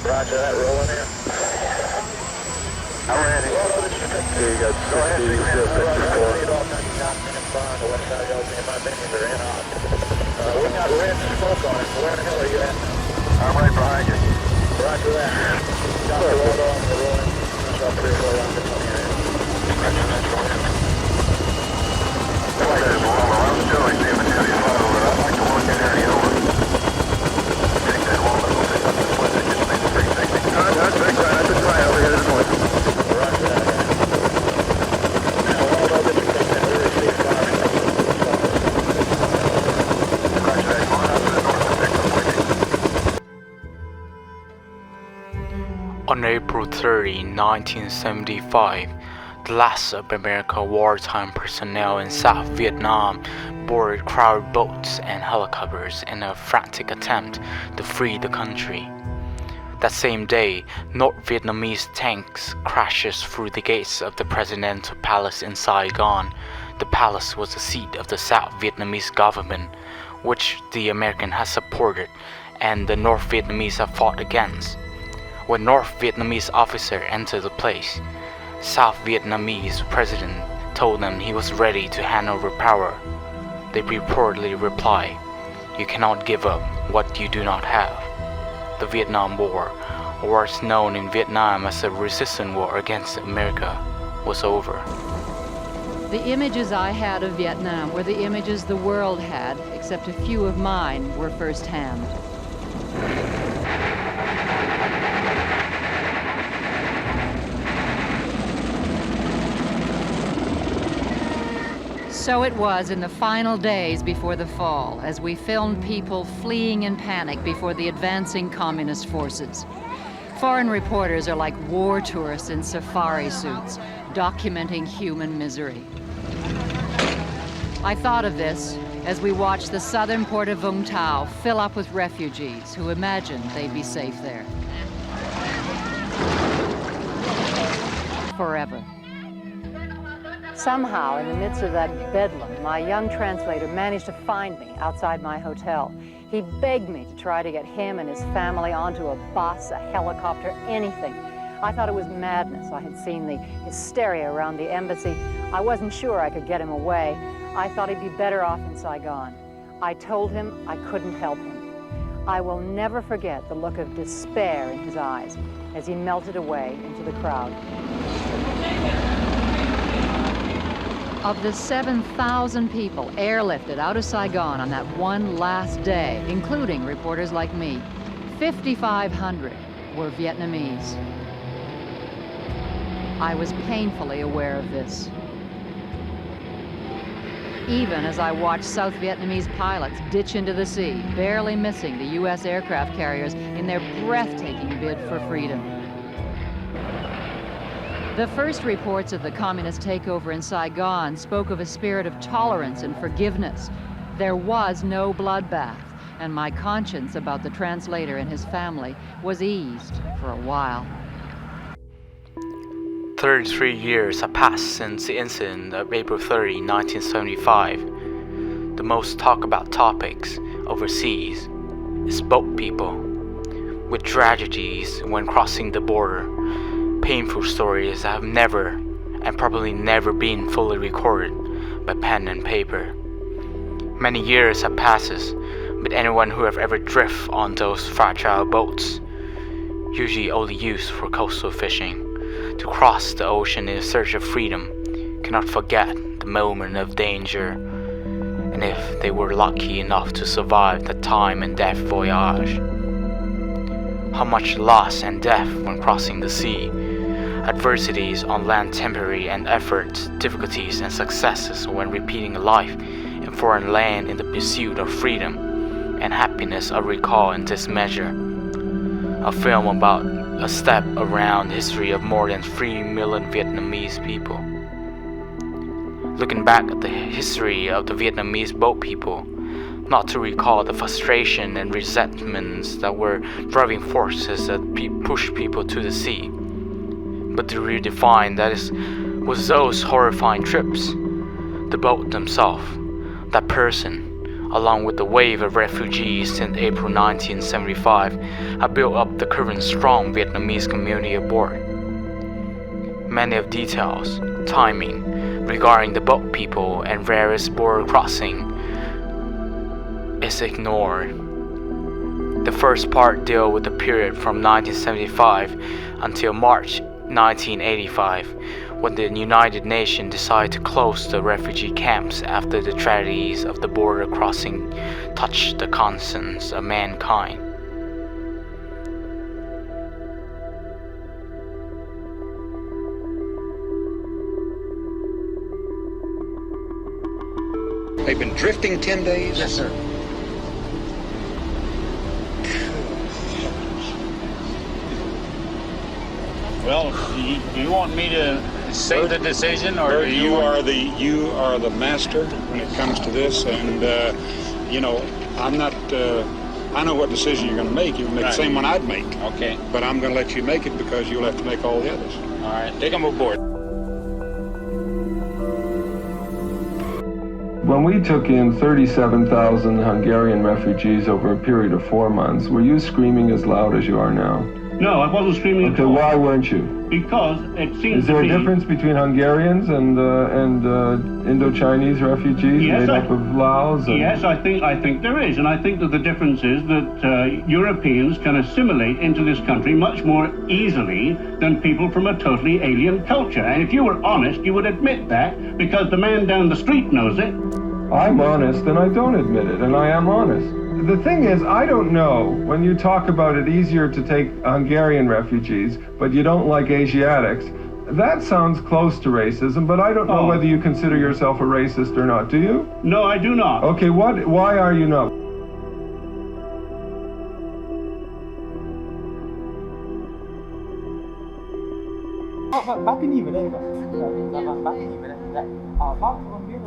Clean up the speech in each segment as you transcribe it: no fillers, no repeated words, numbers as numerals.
Roger that, rolling in. I'm ready. Here you got 60, still 54. We got red smoke on it. Where the hell are you at? I'm right behind you. Roger that. Got the road on, we're rolling. About 3 or 4 rounds to come here. I'm still like the heavy fire, but I'd like to work in area over. Take that wall and we'll pick up this one that just made the 360. That's big time. That's a try over here this morning. Roger that. Now, all of this is going to receive fire. Roger that. Going out to the north and pick up waiting. On April 30, 1975, the last of America's wartime personnel in South Vietnam boarded crowded boats and helicopters in a frantic attempt to free the country. That same day, North Vietnamese tanks crashed through the gates of the presidential palace in Saigon. The palace was the seat of the South Vietnamese government, which the Americans had supported and the North Vietnamese had fought against. When North Vietnamese officer entered the place, South Vietnamese president told them he was ready to hand over power. They reportedly replied, "You cannot give up what you do not have." The Vietnam War, or what's known in Vietnam as the resistance war against America, was over. The images I had of Vietnam were the images the world had, except a few of mine were firsthand. So it was in the final days before the fall, as we filmed people fleeing in panic before the advancing communist forces. Foreign reporters are like war tourists in safari suits, documenting human misery. I thought of this as we watched the southern port of Vung Tau fill up with refugees who imagined they'd be safe there. Forever. Somehow, in the midst of that bedlam, my young translator managed to find me outside my hotel. He begged me to try to get him and his family onto a bus, a helicopter, anything. I thought it was madness. I had seen the hysteria around the embassy. I wasn't sure I could get him away. I thought he'd be better off in Saigon. I told him I couldn't help him. I will never forget the look of despair in his eyes as he melted away into the crowd. Of the 7,000 people airlifted out of Saigon on that one last day, including reporters like me, 5,500 were Vietnamese. I was painfully aware of this. Even as I watched South Vietnamese pilots ditch into the sea, barely missing the U.S. aircraft carriers in their breathtaking bid for freedom. The first reports of the communist takeover in Saigon spoke of a spirit of tolerance and forgiveness. There was no bloodbath, and my conscience about the translator and his family was eased for a while. 33 years have passed since the incident of April 30, 1975. The most talked about topics overseas is boat people, with tragedies when crossing the border. Painful stories that have never and probably never been fully recorded by pen and paper. Many years have passed, but anyone who have ever drifted on those fragile boats, usually only used for coastal fishing, to cross the ocean in search of freedom, cannot forget the moment of danger, and if they were lucky enough to survive the time and death voyage. How much loss and death when crossing the sea, adversities on land temporary and efforts, difficulties and successes when repeating a life in foreign land in the pursuit of freedom and happiness are recalled in this measure. A film about a step around the history of more than 3 million Vietnamese people. Looking back at the history of the Vietnamese boat people, not to recall the frustration and resentments that were driving forces that pushed people to the sea, but to redefine that was those horrifying trips, the boat themselves, that person along with the wave of refugees since April 1975, have built up the current strong Vietnamese community aboard. Many of details, timing, regarding the boat people and various border crossing is ignored. The first part deals with the period from 1975 until March 1985, when the United Nations decided to close the refugee camps after the tragedies of the border crossing touched the conscience of mankind. They've been drifting 10 days? Yes, sir. Well, you want me to say the decision, or Bert, you are the master when it comes to this, and I'm not. I know what decision you're going to make. You'll make the same one I'd make. Okay. But I'm going to let you make it because you'll have to make all the others. All right. Take them aboard. When we took in 37,000 Hungarian refugees over a period of 4 months, were you screaming as loud as you are now? No, I wasn't screaming at Okay, all. why weren't you? Because it seems Is there to a me... difference between Hungarians and Indo-Chinese refugees Yes, made up of Laos? Yes, I think there is, and I think that the difference is that Europeans can assimilate into this country much more easily than people from a totally alien culture. And if you were honest, you would admit that, because the man down the street knows it. I'm honest and I don't admit it, and I am honest. The thing is, I don't know, when you talk about it easier to take Hungarian refugees, but you don't like Asiatics, that sounds close to racism, but I don't know whether you consider yourself a racist or not. Do you? No, I do not. Okay, why are you not? Bác cứ nhìn vào đây vậy. Dạ vâng, bác cứ nhìn vào đây. Dạ. Bác không biết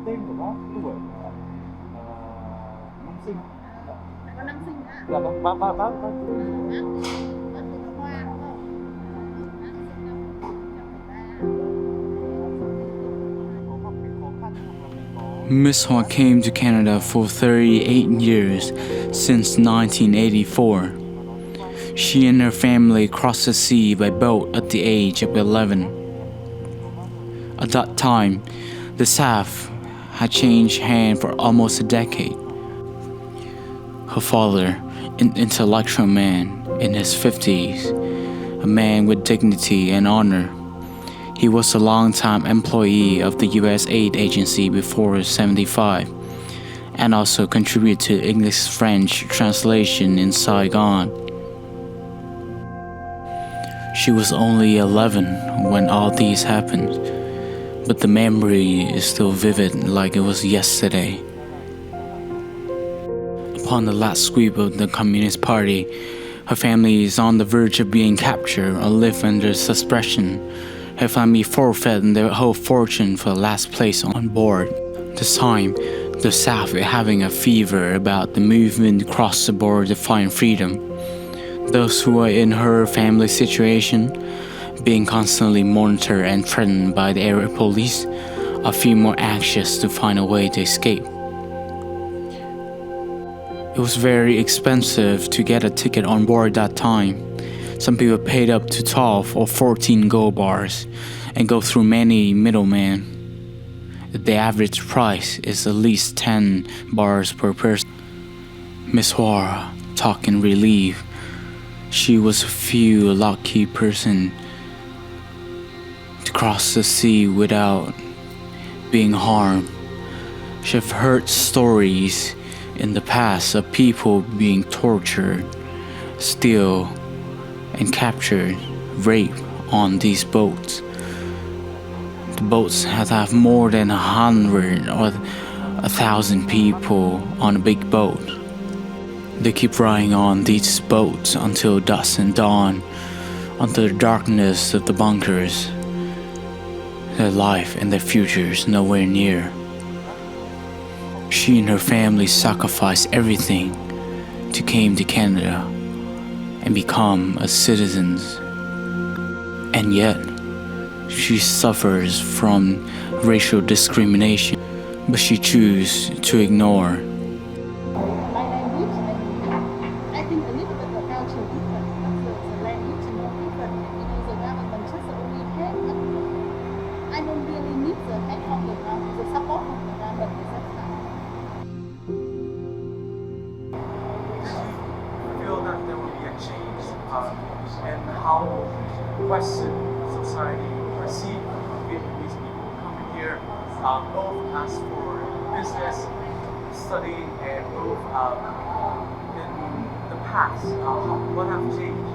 tên của bác, tuổi, năm sinh. Có năm sinh ạ? Dạ vâng, bác Miss Hoa came to Canada for 38 years, since 1984. She and her family crossed the sea by boat at the age of 11. At that time, the SAF had changed hands for almost a decade. Her father, an intellectual man in his 50s, a man with dignity and honor. He was a long-time employee of the U.S. aid agency before 75, and also contributed to English-French translation in Saigon. She was only 11 when all these happened, but the memory is still vivid like it was yesterday. Upon the last sweep of the Communist Party, her family is on the verge of being captured or live under suppression. Her family forfeit their whole fortune for the last place on board. This time, the South is having a fever about the movement across the border to find freedom. Those who are in her family situation, being constantly monitored and threatened by the area police, are feel more anxious to find a way to escape. It was very expensive to get a ticket on board that time. Some people paid up to 12 or 14 gold bars and go through many middlemen. The average price is at least 10 bars per person. Miss Hoa talked in relief. She was a few lucky person to cross the sea without being harmed. She've heard stories in the past of people being tortured, still and captured, raped on these boats. The boats have more than 100 or 1,000 people on a big boat. They keep riding on these boats until dusk and dawn, until the darkness of the bunkers. Their life and their future is nowhere near. She and her family sacrificed everything to come to Canada and become a citizen. And yet, she suffers from racial discrimination, but she chooses to ignore. how Western society perceive Vietnamese people coming here, both as for business, study, and both in the past. What have changed?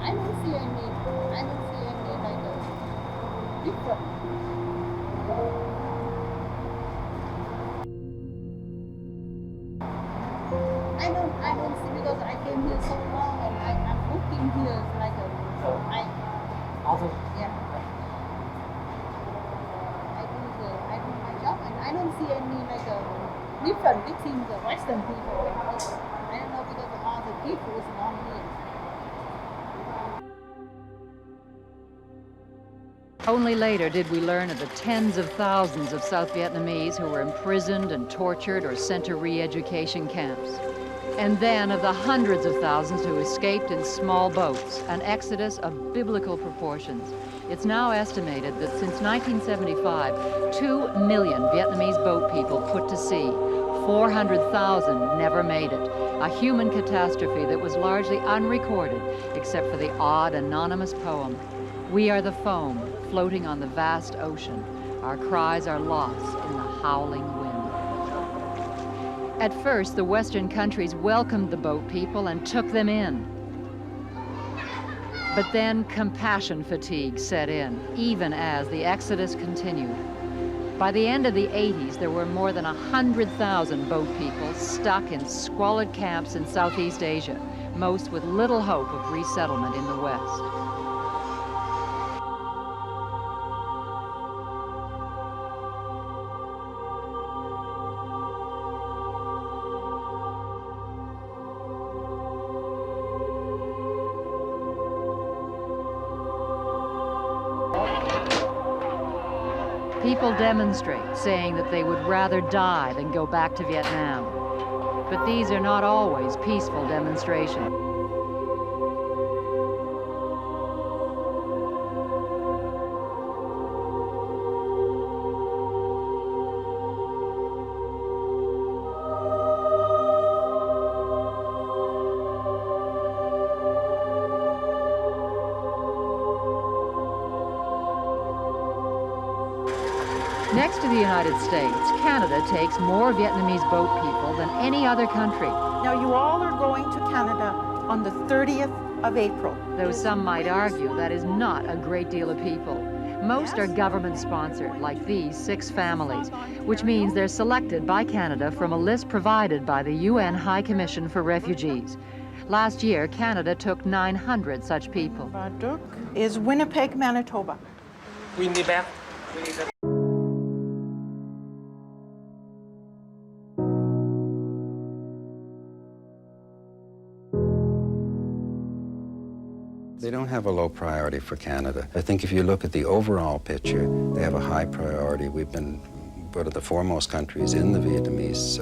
I don't see any like different. I don't see because I came here so long and I'm working here like yeah. I do my job and I don't see any like different between the Western people and us. I don't know because all the people is not here. Only later did we learn of the tens of thousands of South Vietnamese who were imprisoned and tortured or sent to re-education camps. And then of the hundreds of thousands who escaped in small boats, an exodus of biblical proportions. It's now estimated that since 1975, 2 million Vietnamese boat people put to sea. 400,000 never made it. A human catastrophe that was largely unrecorded, except for the odd anonymous poem. We are the foam floating on the vast ocean. Our cries are lost in the howling wind. At first, the Western countries welcomed the boat people and took them in. But then compassion fatigue set in, even as the exodus continued. By the end of the 80s, there were more than 100,000 boat people stuck in squalid camps in Southeast Asia, most with little hope of resettlement in the West. People demonstrate, saying that they would rather die than go back to Vietnam. But these are not always peaceful demonstrations. Next to the United States, Canada takes more Vietnamese boat people than any other country. Now you all are going to Canada on the 30th of April. Though some might argue that is not a great deal of people. Most are government-sponsored, like these 6 families, which means they're selected by Canada from a list provided by the UN High Commission for Refugees. Last year, Canada took 900 such people. Baduk is Winnipeg, Manitoba. Winnipeg. They don't have a low priority for Canada. I think if you look at the overall picture, they have a high priority. We've been one of the foremost countries in the Vietnamese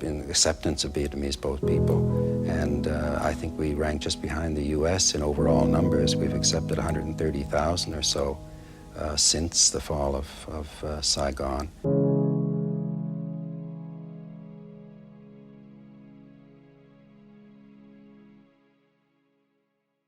in acceptance of Vietnamese boat people. And I think we rank just behind the US in overall numbers. We've accepted 130,000 or so since the fall of Saigon.